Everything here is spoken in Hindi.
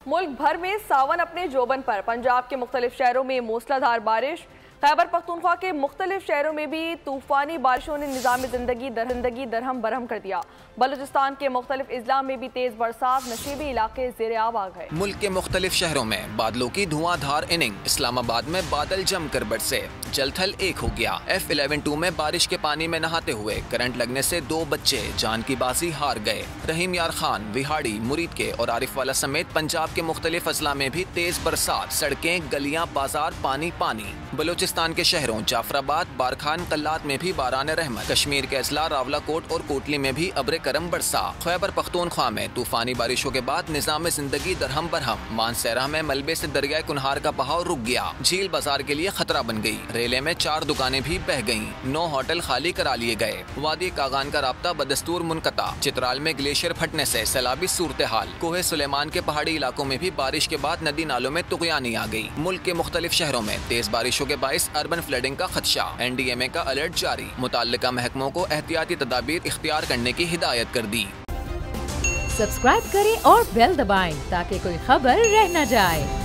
मुल्क भर में सावन अपने जोबन पर। पंजाब के मुख्तलिफ शहरों में मूसलाधार बारिश। खैबर पख्तूनख्वा के मुख्तलिफ शहरों में भी तूफानी बारिशों ने निज़ाम ज़िंदगी दरहम बरहम कर दिया। बलूचिस्तान के मुख्तलिफ अजला में भी तेज बरसात, नशीबी इलाके ज़ेरे आब आ गए। मुल्क के मुख्तलिफ शहरों में बादलों की धुआंधार इनिंग। इस्लामाबाद में बादल जमकर बरसे, जलथल एक हो गया। F11-2 में बारिश के पानी में नहाते हुए करंट लगने से 2 बच्चे जान की बाजी हार गए। रहीम यार खान, विहाड़ी, मुरीद के और आरिफ वाला समेत पंजाब के मुख्तलिफ अजला में भी तेज बरसात, सड़कें, गलियां, बाजार पानी पानी। बलूचिस्तान के शहरों जाफराबाद, बारखान, कल्लात में भी बारान रहमत। कश्मीर के अजला रावलाकोट और कोटली में भी अब्र करम बरसा। खैबर पख्तूनख्वा में तूफानी बारिशों के बाद निजाम जिंदगी दरहम बरहम। मानसेरा में मलबे से दरियाए कुनहार का बहाव रुक गया। झील बाजार के लिए खतरा बन गई। रेले में 4 दुकानें भी बह गईं। 9 होटल खाली करा लिए गए। वादी कागान का राब्ता बदस्तूर मुनकता। चित्राल में ग्लेशियर फटने से सैलाबी सूरत हाल। कोहे सुलेमान के पहाड़ी इलाकों में भी बारिश के बाद नदी नालों में तुगयानी आ गई। मुल्क के मुख्तलिफ शहरों में तेज बारिशों के बाइस अर्बन फ्लडिंग का खदशा। NDMA का अलर्ट जारी। मुताल्लिका महकमों को एहतियाती तदाबीर इख्तियार करने की हिदायत कर दी। सब्सक्राइब करें और बेल दबाएं ताकि कोई खबर रह न जाए।